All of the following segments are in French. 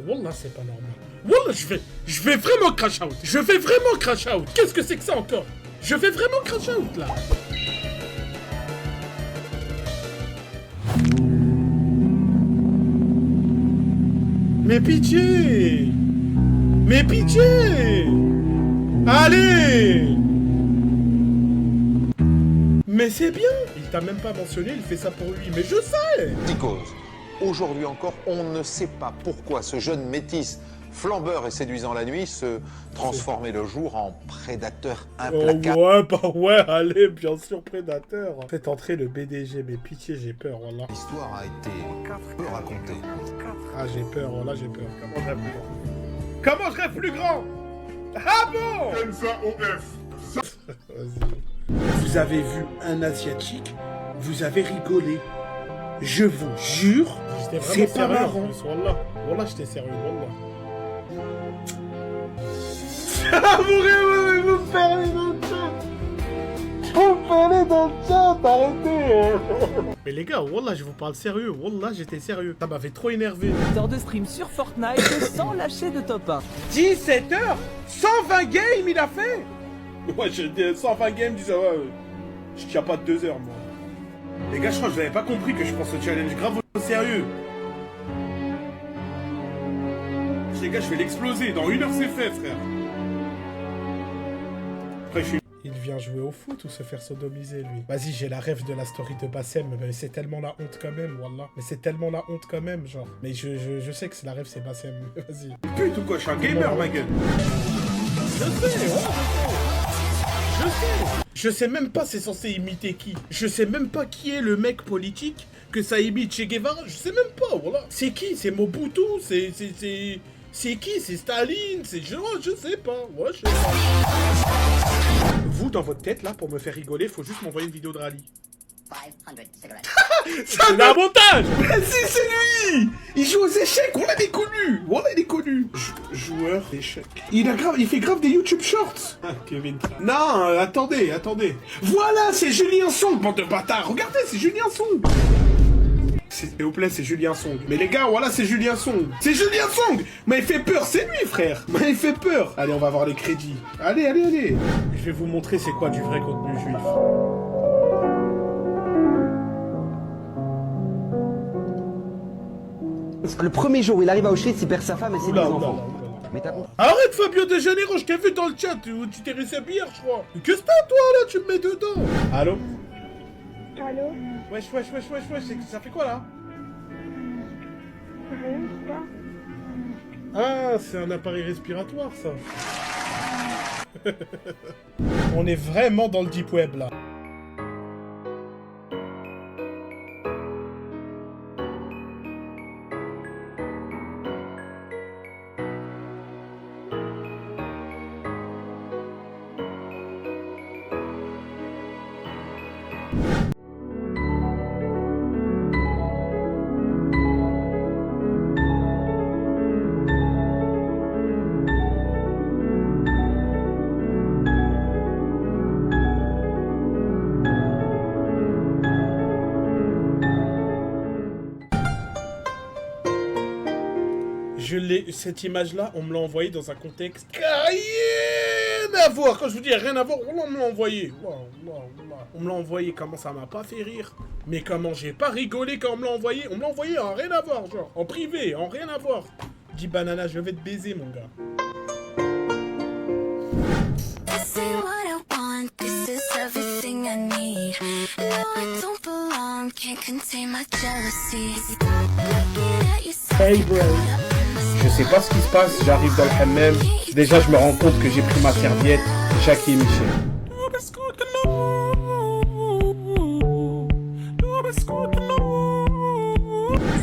Wallah, c'est pas normal. Wallah, je vais vraiment crash out. Je vais vraiment crash out. Qu'est-ce que c'est que ça encore? Je vais vraiment crash out, là. Mais pitié! Mais pitié! Allez! Mais c'est bien! Il t'a même pas mentionné, il fait ça pour lui, mais je sais! Cause. Aujourd'hui encore, on ne sait pas pourquoi ce jeune métis, flambeur et séduisant la nuit, se transformait le jour en prédateur implacable. Ouais, allez, bien sûr, prédateur. Faites entrer le BDG, mais pitié, j'ai peur, voilà. L'histoire a été peu racontée. Ah, j'ai peur, voilà, j'ai peur. Comment je rêve plus grand? Ah bon? Vas-y. Vous avez vu un Asiatique, vous avez rigolé. Je vous jure, c'est pas marrant. Wallah, j'étais sérieux, wallah. Vous me parlez dans le chat. Vous me parlez dans le chat, arrêtez. Mais les gars, wallah, je vous parle sérieux. Wallah, j'étais sérieux. Ça m'avait trop énervé. Heures de stream sur Fortnite sans lâcher de top 1. 17h 120 games il a fait. Ouais, j'ai 120 games, disais ouais, je tiens pas de 2 heures, moi. Les gars, je crois que vous avez pas compris que je prends ce challenge grave au sérieux. Les gars, je vais l'exploser. Dans 1 heure, c'est fait, frère. Après, Il vient jouer au foot ou se faire sodomiser, lui? Vas-y, j'ai la rêve de la story de Bassem, mais c'est tellement la honte quand même, wallah. Mais c'est tellement la honte quand même, genre. Mais je sais que c'est la rêve, c'est Bassem. Vas-y. Putain, quoi, je suis un gamer, ma gueule. Je sais, je sais. Je sais même pas c'est censé imiter qui. Je sais même pas qui est le mec politique que ça imite Che Guevara. Je sais même pas, voilà. C'est qui? C'est Mobutu? C'est qui? C'est Staline? C'est... Je sais pas. Ouais, je sais pas. Vous, dans votre tête, là, pour me faire rigoler, faut juste m'envoyer une vidéo de rallye. 500 cigarettes. C'est un montage! Vas-y, c'est lui! Il joue aux échecs, on l'a connu! On l'a connu! Joueur d'échecs. Il fait grave des YouTube Shorts! Kevin. Non, attendez. Voilà, c'est Julien Song, bande de bâtards! Regardez, c'est Julien Song! S'il vous plaît, c'est Julien Song. Mais les gars, voilà, c'est Julien Song. C'est Julien Song! Mais il fait peur, c'est lui, frère! Mais il fait peur! Allez, on va voir les crédits. Allez! Je vais vous montrer c'est quoi du vrai contenu juif. Le premier jour où il arrive à Auschwitz, il perd sa femme et ses deux enfants. Mais t'as compris? Arrête Fabio De Janeiro, je t'ai vu dans le chat, tu t'es resté hier, je crois. Qu'est-ce que t'as toi là, tu me mets dedans? Allô? Allô? Wesh, ça fait quoi là? Rien, quoi? Ah, c'est un appareil respiratoire ça. On est vraiment dans le deep web là. Cette image-là, on me l'a envoyée dans un contexte rien à voir. Quand je vous dis rien à voir, on me l'a envoyé. On me l'a envoyé, comment ça m'a pas fait rire. Mais comment j'ai pas rigolé quand on me l'a envoyé. On me l'a envoyé en rien à voir, genre. En privé, en rien à voir. Dis banana, je vais te baiser, mon gars. Hey bro. Je sais pas ce qui se passe, j'arrive dans le hammam. Déjà, je me rends compte que j'ai pris ma serviette, Jackie et Michel.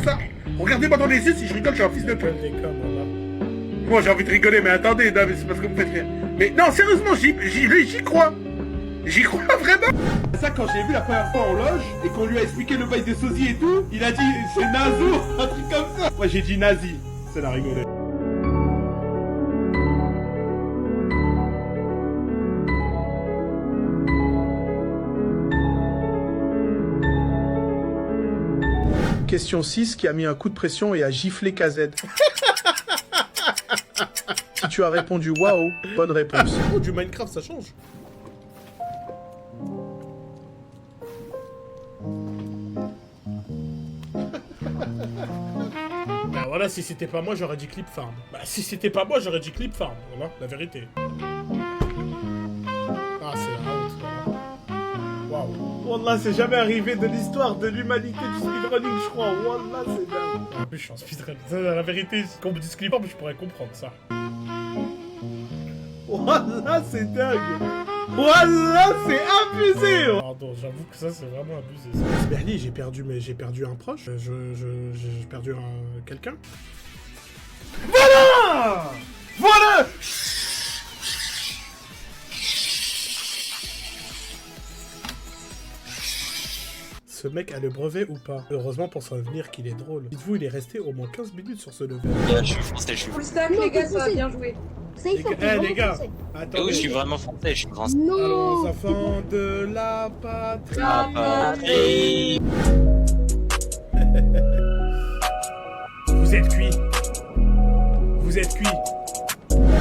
Ça, regardez-moi dans les yeux, si je rigole, je suis un fils de pute. Moi, j'ai envie de rigoler, mais attendez, non, mais c'est parce que vous faites rire. Mais non, sérieusement, j'y crois. J'y crois vraiment. Ça, quand j'ai vu la première fois en loge, et qu'on lui a expliqué le bail des sosies et tout, il a dit, c'est nazo, un truc comme ça. Moi, j'ai dit nazi. C'est la rigolée. Question 6 qui a mis un coup de pression et a giflé KZ. Si tu as répondu waouh, bonne réponse. Oh, du Minecraft, ça change. Bah voilà, si c'était pas moi, j'aurais dit Clip Farm. Bah si c'était pas moi, j'aurais dit Clip Farm. Voilà, la vérité. Ah, c'est la honte, voilà. Waouh. Wallah, c'est jamais arrivé de l'histoire de l'humanité du speedrunning, je crois. Wallah, c'est dingue. En plus, je suis en speedrun. La vérité, quand on me dit Clip Farm, je pourrais comprendre ça. Wallah, c'est dingue. Wallah, c'est abusé. Pardon, j'avoue que ça, c'est vraiment abusé. Berli, j'ai perdu un proche. J'ai perdu quelqu'un. Voilà. Voilà. Ce mec a le brevet ou pas? Heureusement pour son avenir qu'il est drôle. Dites-vous, il est resté au moins 15 minutes sur ce level. Je suis français, je suis. Full stack, les gars, ça va bien joué. Ça, il faut Les gars, attendez. Oui, je suis vraiment français, je suis français. Non. Allons, enfants de la patrie. La patrie. Vous êtes cuits. Vous êtes cuits.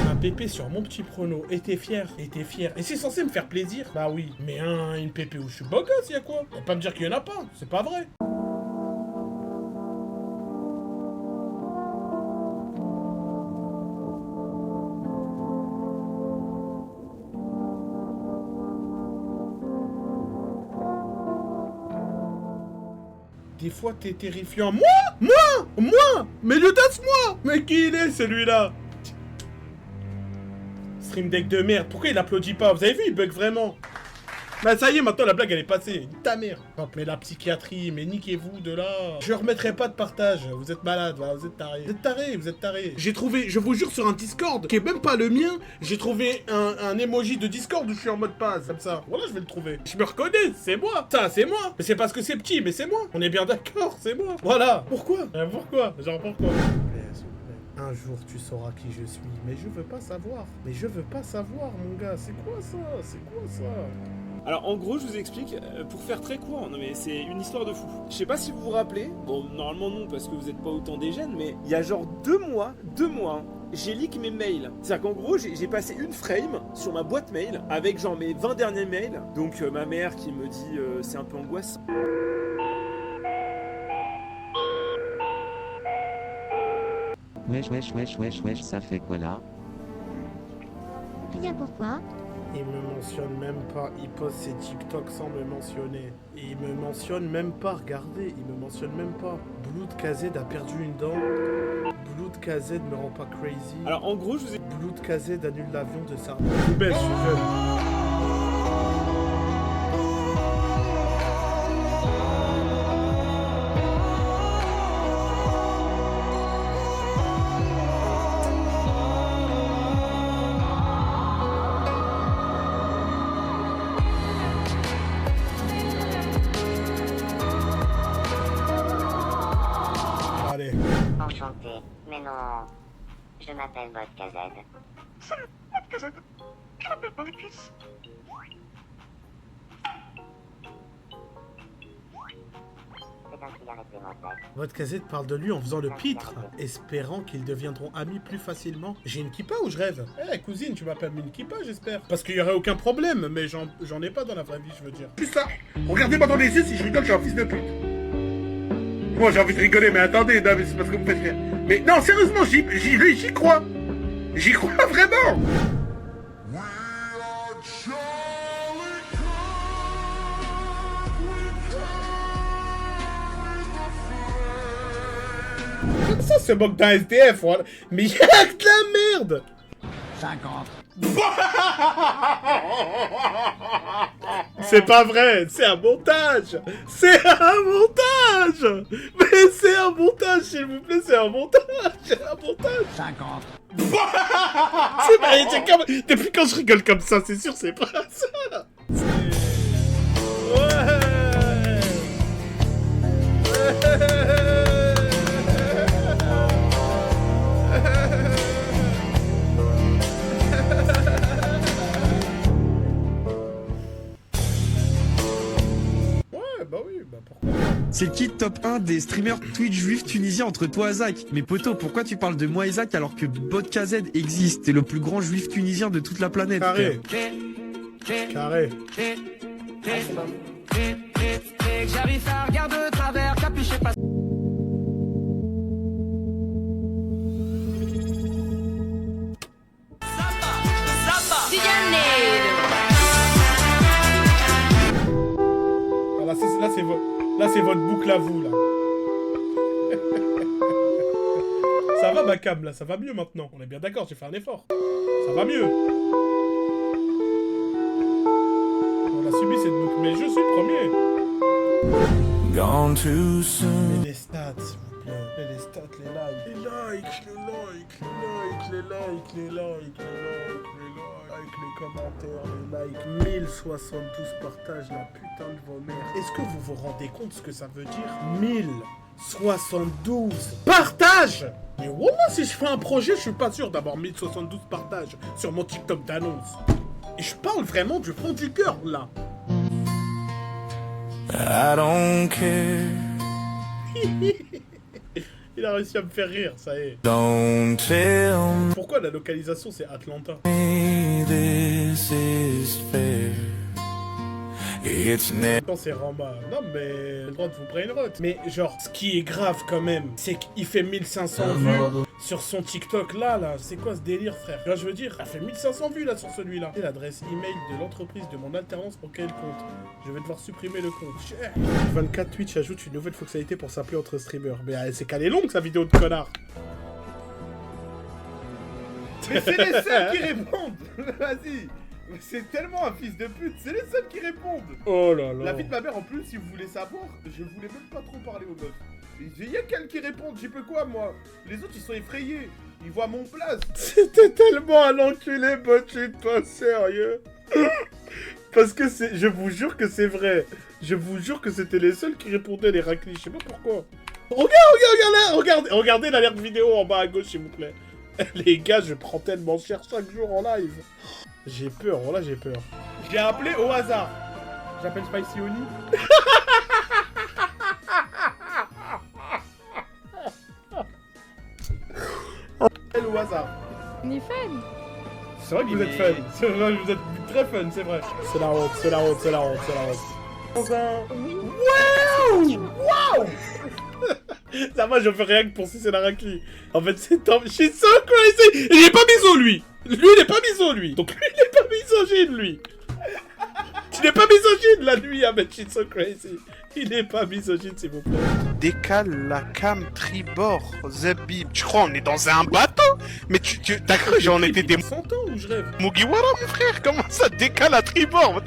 Un pépé sur mon petit prono. Et t'es fier. Et t'es fier. Et c'est censé me faire plaisir. Bah oui. Mais une pépé où je suis beau gosse, y'a quoi? On va pas me dire qu'il y en a pas. C'est pas vrai. Des fois, t'es terrifiant. Moi Meliodas, moi. Mais qui il est, celui-là? Stream Deck de merde. Pourquoi il applaudit pas? Vous avez vu, il bug vraiment. Bah ça y est, maintenant la blague elle est passée. Ta mère. Hop, mais la psychiatrie, mais niquez-vous de là. Je remettrai pas de partage. Vous êtes malade, voilà, vous êtes tarés. Vous êtes tarés. J'ai trouvé, je vous jure, sur un Discord qui est même pas le mien, j'ai trouvé un emoji de Discord où je suis en mode pause, comme ça. Voilà, je vais le trouver. Je me reconnais, c'est moi. Ça, c'est moi. Mais c'est parce que c'est petit, mais c'est moi. On est bien d'accord, c'est moi. Voilà. Pourquoi? Pourquoi? Genre pourquoi? Un jour tu sauras qui je suis, mais je veux pas savoir. Mais je veux pas savoir, mon gars. C'est quoi ça? C'est quoi ça? Alors en gros, je vous explique, pour faire très court, non mais c'est une histoire de fou. Je sais pas si vous vous rappelez, bon normalement non parce que vous êtes pas autant des jeunes, mais il y a genre 2 mois, j'ai leak mes mails. C'est-à-dire qu'en gros, j'ai passé une frame sur ma boîte mail avec genre mes 20 derniers mails. Donc ma mère qui me dit c'est un peu angoissant. Wesh, ça fait quoi là? Rien, pourquoi? Il me mentionne même pas, il poste ses TikTok sans me mentionner. Et il me mentionne même pas, regardez, il me mentionne même pas. Blood KZ a perdu une dent. Blood KZ me rend pas crazy. Alors en gros, je vous ai... Blood KZ annule l'avion de ça. Je baisse, je suis jeune. Enchanté, mais non, je m'appelle Vodka Z. Salut, Vodka Z. Je m'appelle Marie-Chris. C'est un cigarette élémentaire. Vodka Z parle de lui en faisant le pitre, espérant qu'ils deviendront amis plus facilement. J'ai une kippa ou je rêve? Eh cousine, tu m'appelles une kippa, j'espère. Parce qu'il y aurait aucun problème, mais j'en ai pas dans la vraie vie, je veux dire. Plus ça, regardez-moi dans les yeux, si je rigole, je suis un fils de pute. Moi j'ai envie de rigoler, mais attendez, non, mais c'est parce que vous faites rire. Mais non, sérieusement, j'y crois. J'y crois vraiment. Comme ça se moque d'un SDF, voilà. Mais y'a que de la merde. 50. C'est pas vrai, c'est un montage. C'est un montage. Mais c'est un montage, s'il vous plaît, c'est un montage. C'est un montage. 50. C'est vrai, c'est comme... Depuis quand je rigole comme ça, c'est sûr, c'est pas ça. Ouais. C'est qui le top 1 des streamers Twitch juifs tunisiens entre toi et Zach? Mais poto, pourquoi tu parles de moi et Zach alors que BotKZ existe? T'es le plus grand juif tunisien de toute la planète. Carré. Carré. J'arrive à regarder de travers, capuché pas. Là, c'est votre boucle à vous, là. Ça va, ma cam, là, ça va mieux maintenant. On est bien d'accord, j'ai fait un effort. Ça va mieux. On a subi cette boucle, mais je suis premier. Mais les stats, s'il vous plaît. Mais les stats, les likes. Les commentaires, les likes, 1072 partages, la putain de vos mères. Est-ce que vous vous rendez compte ce que ça veut dire? 1072 partages! Mais wallah, si je fais un projet, je suis pas sûr d'avoir 1072 partages sur mon TikTok d'annonce. Et je parle vraiment du fond du cœur, là. I don't care. Il a réussi à me faire rire, ça y est. Pourquoi la localisation c'est Atlanta? Non, c'est Rama. Non, mais j'ai le droit de vous brainrot. Mais genre, ce qui est grave quand même, c'est qu'il fait 1500 vues sur son TikTok là. C'est quoi ce délire, frère? Là, je veux dire, il a fait 1500 vues là sur celui-là. C'est l'adresse email de l'entreprise de mon alternance pour quel compte? Je vais devoir supprimer le compte. 24 Twitch ajoute une nouvelle fonctionnalité pour s'appeler entre streamers. Mais c'est qu'elle est longue sa vidéo de connard. Mais c'est les seuls qui répondent. Vas-y. C'est tellement un fils de pute, c'est les seuls qui répondent. Oh là là. La vie de ma mère en plus, si vous voulez savoir, je voulais même pas trop parler aux meufs. Il y a quelqu'un qui répond, j'y peux quoi moi? Les autres ils sont effrayés, ils voient mon place. C'était tellement un enculé, Botchit, pas sérieux. Parce que je vous jure que c'est vrai. Je vous jure que c'était les seuls qui répondaient les raclis, je sais pas pourquoi. Regardez l'alerte vidéo en bas à gauche s'il vous plaît. Les gars, je prends tellement cher chaque jour en live. J'ai peur, voilà, j'ai peur. J'ai appelé au hasard. J'appelle Spicy Oni. Au hasard. On est fun. C'est vrai que vous êtes fun. C'est vrai que vous êtes très fun, c'est vrai. C'est la honte, c'est la honte, c'est la honte, c'est la honte. Wow! Ça va, je fais rien que pour sucer la raclie. En fait, c'est top. She's so crazy. Il est pas miso, lui. Lui, il est pas miso, lui. Donc, lui, il est pas misogyne, lui. Tu n'es pas misogyne, là, lui, Ahmed. She's so crazy. Il est pas misogyne, s'il vous plaît. Décale la cam tribord, Zabib. Tu crois on est dans un bateau? Mais t'as cru j'en étais des... 100 ans où je rêve. Mugiwara, mon frère, comment ça décale à tribord?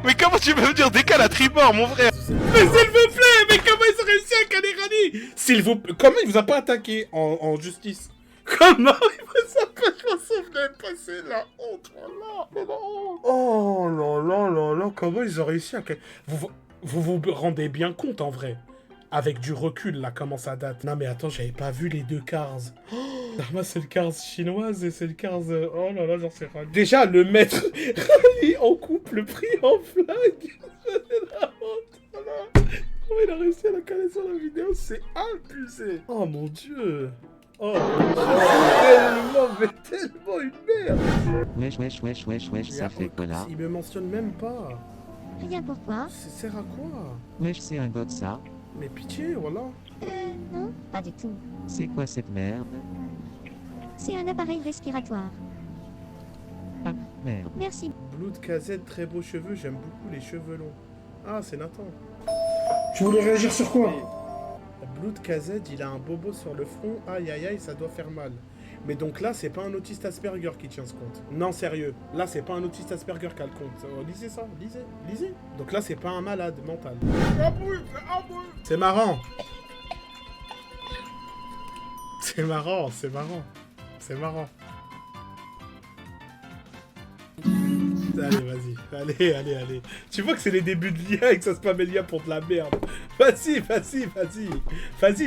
Mais comment tu peux me dire décale à tribord, mon frère? Mais s'il vous plaît, mais comment ils ont réussi à caler Rani? S'il vous plaît, comment il vous a pas attaqué en justice? Comment il vous a pas... Je m'en souvenais pas, c'est la honte, voilà. C'est la honte. Oh là là là là, comment ils ont réussi à... Vous vous rendez bien compte, en vrai? Avec du recul, là, comment ça date. Non mais attends, j'avais pas vu les deux cars. Oh, moi, c'est le cars chinoise et c'est le cars... Oh là là, j'en sais rien. Déjà, le maître rallye en couple pris en flag. C'est la honte, voilà. Comment il a réussi à la caler sur la vidéo? C'est abusé. Oh mon dieu. Oh mon dieu. Tellement une merde. Wesh, ça fait quoi là? Il me mentionne même pas. Rien pourquoi? Ça sert à quoi? Wesh, c'est un bot ça? Mais pitié, voilà. Non, pas du tout. C'est quoi cette merde? C'est un appareil respiratoire. Ah, merde. Merci. Blood KZ, très beaux cheveux, j'aime beaucoup les cheveux longs. Ah, c'est Nathan. Tu voulais réagir sur quoi? Blood KZ, il a un bobo sur le front, aïe aïe aïe, ça doit faire mal. Mais donc là, c'est pas un autiste Asperger qui tient ce compte. Non, sérieux. Là, c'est pas un autiste Asperger qui a le compte. Lisez ça, lisez. Donc là, c'est pas un malade mental. C'est marrant. C'est marrant. Allez, vas-y. Allez. Tu vois que c'est les débuts de l'IA et que ça se pamme l'IA pour de la merde. Vas-y,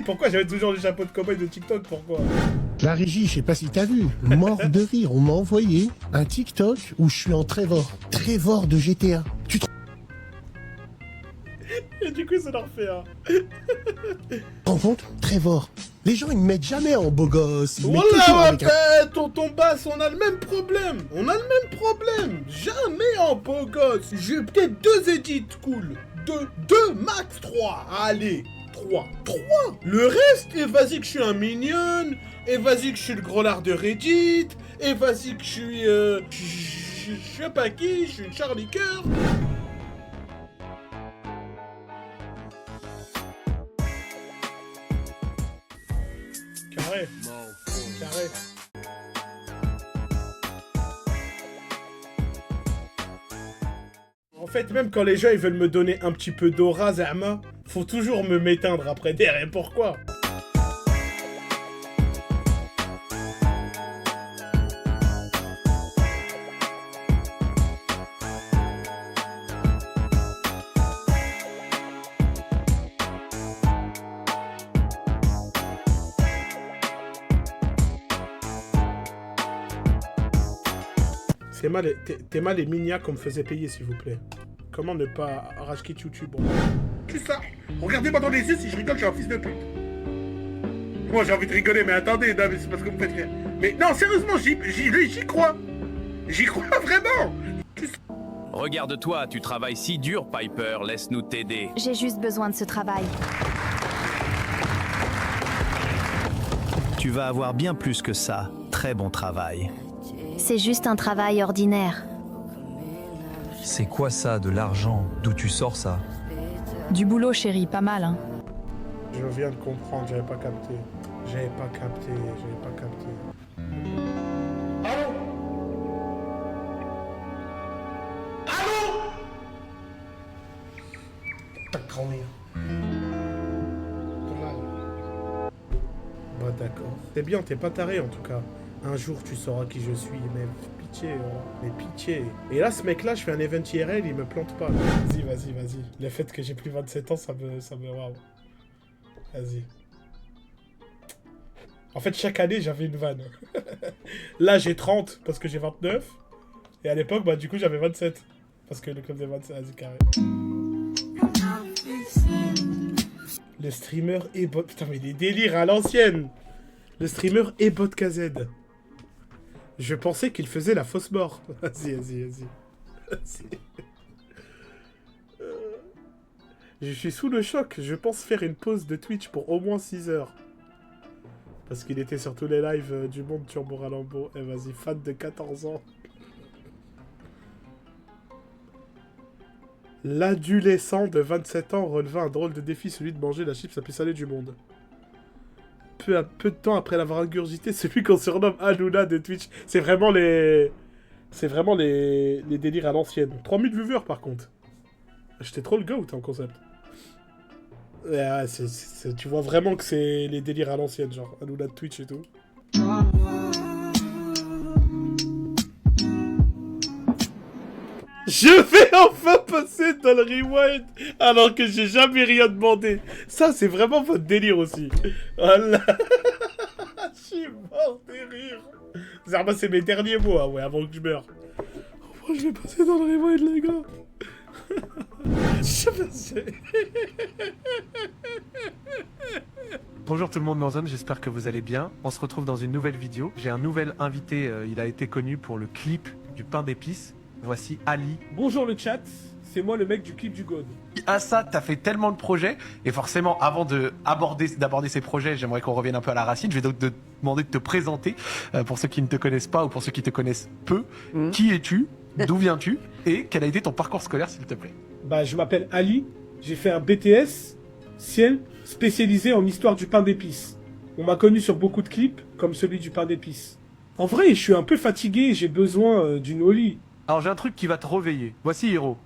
pourquoi j'avais toujours le chapeau de cowboy de TikTok, pourquoi? La régie, je sais pas si t'as vu, mort de rire, on m'a envoyé un TikTok où je suis en Trevor de GTA. Tu te... du coup, ça leur fait un. Rends compte, Trevor, les gens ils me mettent jamais en beau gosse. Ils me mettent Voilà, toujours ouais, avec un... tonton Bass, on a le même problème. On a le même problème. Jamais en beau gosse. J'ai peut-être 2 edits cool. 2, max 3. Allez, 3. Le reste, et vas-y que je suis un mignon. Et vas-y que je suis le gros lard de Reddit. Et vas-y que je suis... Je sais pas qui, je suis une Charlie Cœur. Carré. En fait, même quand les gens ils veulent me donner un petit peu d'aura, Zama, faut toujours me m'éteindre après derrière. Pourquoi? T'es mal les minias qu'on me faisait payer, s'il vous plaît. Comment ne pas rage-quit YouTube? Tout ça. Regardez-moi dans les yeux, si je rigole, je suis un fils de pute. Moi, j'ai envie de rigoler, mais attendez, non, mais c'est parce que vous faites rien. Mais non, sérieusement, j'y crois. J'y crois vraiment. Regarde-toi, tu travailles si dur, Piper, laisse-nous t'aider. J'ai juste besoin de ce travail. Tu vas avoir bien plus que ça. Très bon travail. C'est juste un travail ordinaire. C'est quoi ça, de l'argent? D'où tu sors ça? Du boulot, chérie, pas mal, hein. Je viens de comprendre, j'avais pas capté. Allô? T'as grand-mère. Bah d'accord. C'est bien, t'es pas taré en tout cas. Un jour tu sauras qui je suis, mais pitié, voilà. Mais pitié. Et là, ce mec-là, je fais un event IRL, il me plante pas. Vas-y. Le fait que j'ai plus 27 ans, ça me waouh. Vas-y. En fait, chaque année, j'avais une vanne. Là, j'ai 30 parce que j'ai 29. Et à l'époque, bah du coup, j'avais 27. Parce que le club des 27, vas-y, carré. Le streamer et bot... Putain, mais des délires à l'ancienne. Le streamer et bot KZ. Je pensais qu'il faisait la fausse mort. Vas-y. Je suis sous le choc. Je pense faire une pause de Twitch pour au moins 6 heures. Parce qu'il était sur tous les lives du monde Turbo Ralambo. Eh vas-y, fan de 14 ans. L'adolescent de 27 ans releva un drôle de défi, celui de manger la chips la plus salée du monde. Peu de temps après l'avoir ingurgité, celui qu'on surnomme Halouna de Twitch. C'est vraiment les délires à l'ancienne. 3000 viewers par contre. J'étais trop le goat en concept. Ouais, tu vois vraiment que c'est les délires à l'ancienne, genre Halouna de Twitch et tout. Je vais enfin passer dans le rewind alors que j'ai jamais rien demandé. Ça, c'est vraiment votre délire aussi. Voilà. Je suis mort de rire. Zerma, c'est mes derniers mots, hein, ouais, avant que je meure. Oh, je vais passer dans le rewind, les gars. Bonjour tout le monde, Norzone, j'espère que vous allez bien. On se retrouve dans une nouvelle vidéo. J'ai un nouvel invité, il a été connu pour le clip du pain d'épices. Voici Ali. Bonjour le chat, c'est moi le mec du clip du God. À ça, t'as fait tellement de projets, et forcément, avant d'aborder ces projets, j'aimerais qu'on revienne un peu à la racine. Je vais donc te demander de te présenter, pour ceux qui ne te connaissent pas ou pour ceux qui te connaissent peu. Qui es-tu? D'où viens-tu? Et quel a été ton parcours scolaire, s'il te plaît? Bah, je m'appelle Ali, j'ai fait un BTS, ciel, spécialisé en histoire du pain d'épices. On m'a connu sur beaucoup de clips, comme celui du pain d'épices. En vrai, je suis un peu fatigué, j'ai besoin d'une Oli. Alors j'ai un truc qui va te réveiller. Voici Hiro.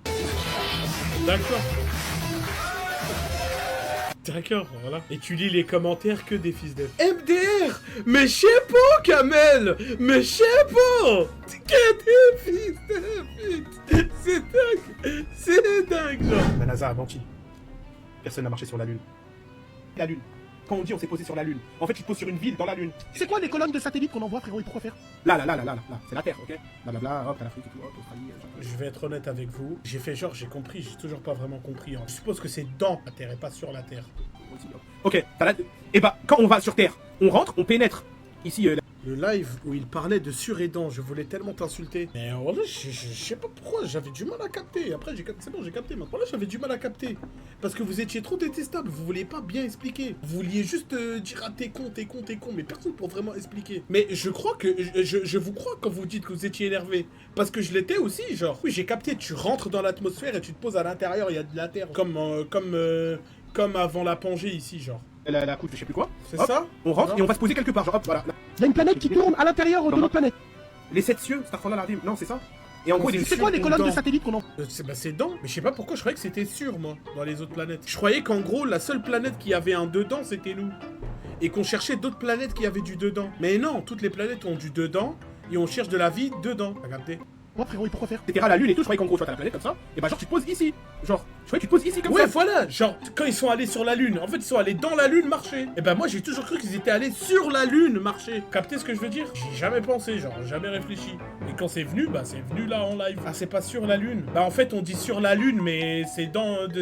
D'accord, voilà. Et tu lis les commentaires que des fils de... MDR. Mais je sais pas, Kamel. Mais je sais pas. Que des fils de pute. C'est dingue. C'est dingue, genre. La NASA a menti. Personne n'a marché sur la Lune. La Lune. quand on dit on s'est posé sur la Lune, en fait, tu te poses sur une ville dans la Lune. C'est quoi les colonnes de satellites qu'on envoie, frérot, et pourquoi faire? Là, c'est la Terre, ok? Blablabla, hop, t'as l'Afrique et tout, hop, Australie, Je vais être honnête avec vous. J'ai fait genre, j'ai compris, j'ai toujours pas vraiment compris. Hein. Je suppose que c'est dans la Terre et pas sur la Terre. Ok, et bah, quand on va sur Terre, on rentre, on pénètre. Ici, Le live où il parlait de suraidant, je voulais tellement t'insulter. Mais voilà, je sais pas pourquoi, j'avais du mal à capter. Après, c'est bon, j'ai capté. Maintenant, là, j'avais du mal à capter. Parce que vous étiez trop détestable, vous vouliez pas bien expliquer. Vous vouliez juste dire ah, t'es con, mais personne pour vraiment expliquer. Mais je crois que, je vous crois quand vous dites que vous étiez énervé. Parce que je l'étais aussi, genre. Oui, j'ai capté, tu rentres dans l'atmosphère et tu te poses à l'intérieur, il y a de la Terre. Comme avant la Pangée ici, genre. la couche de je sais plus quoi. C'est Hop, ça? On rentre et on va se poser quelque part, genre hop, voilà. Il y a une planète qui tourne à l'intérieur de notre planète. Les 7 cieux, Starfall Alardim, non, c'est ça? Et en gros, c'est quoi les colonnes de satellites qu'on envoie? C'est dedans, mais je sais pas pourquoi je croyais que c'était sûr, moi, dans les autres planètes. Je croyais qu'en gros, la seule planète qui avait un dedans, c'était nous. Et qu'on cherchait d'autres planètes qui avaient du dedans. Mais non, toutes les planètes ont du dedans, et on cherche de la vie dedans. T'as capté? Moi, frérot, et pourquoi faire? C'était à la Lune et tout, je croyais qu'en gros, tu vois, t'as la planète comme ça, et bah genre, tu te poses ici. Genre, je croyais que tu te poses ici comme ça. Ouais, voilà, genre, quand ils sont allés sur la Lune, en fait, ils sont allés dans la Lune marcher. Et ben moi, j'ai toujours cru qu'ils étaient allés sur la Lune marcher. Captez ce que je veux dire? J'y ai jamais pensé, genre, jamais réfléchi. Et quand c'est venu, bah c'est venu là en live. Ah, c'est pas sur la Lune. Bah en fait, on dit sur la Lune, mais c'est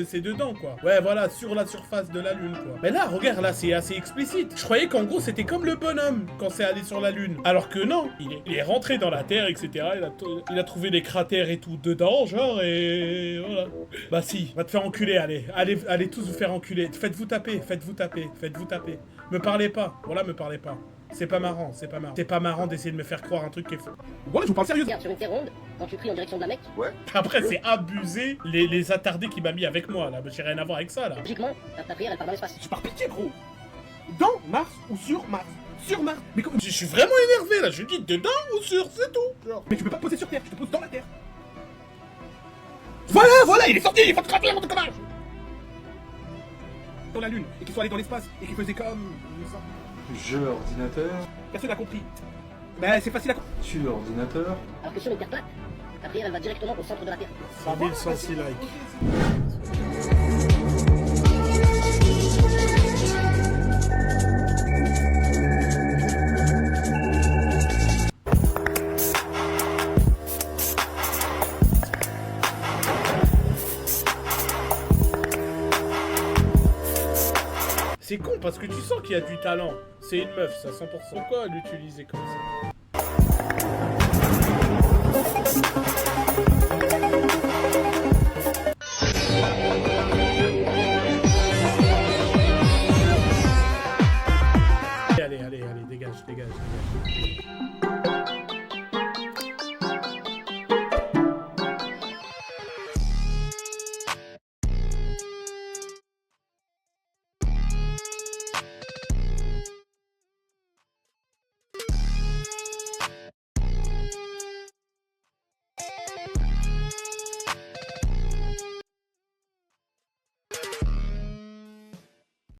c'est dedans, quoi. Ouais, voilà, sur la surface de la Lune, quoi. Mais là, regarde, là, c'est assez explicite. Je croyais qu'en gros, c'était comme le bonhomme quand c'est allé sur la Lune. Alors que non, il est rentré dans la Terre, etc. Il a trouvé des cratères et tout dedans, genre, et voilà. Bah si, va te faire enculer, allez tous vous faire enculer. Faites-vous taper. Me parlez pas, voilà, me parlez pas. C'est pas marrant. C'est pas marrant d'essayer de me faire croire un truc qui est faux. Ouais, je vous parle sérieux. Sur une terre ronde, quand tu pries en direction de la Mecque. Ouais. Après, c'est abusé les attardés qui m'a mis avec moi, là. J'ai rien à voir avec ça, là. Logiquement, ta prière, elle part dans l'espace. Je pars pitié, gros. Dans Mars ou sur Mars? Sur Mars. Mais je suis vraiment énervé, là. Je dis dedans ou sur, c'est tout. Genre. Mais tu peux pas te poser sur Terre, tu te poses dans la Terre. Voilà, il est sorti, il faut te craquer, mon commage. Dans la Lune, et qu'ils soient allés dans l'espace, et qu'ils faisaient comme ça. Jeu ordinateur. Personne n'a compris. Bah, c'est facile à comprendre. Tu ordinateur. Alors que sur une terre plate, ta prière, elle va directement au centre de la Terre. 5106 likes. C'est con parce que tu sens qu'il y a du talent. C'est une meuf, ça 100%. Pourquoi l'utiliser comme ça? Allez, dégage.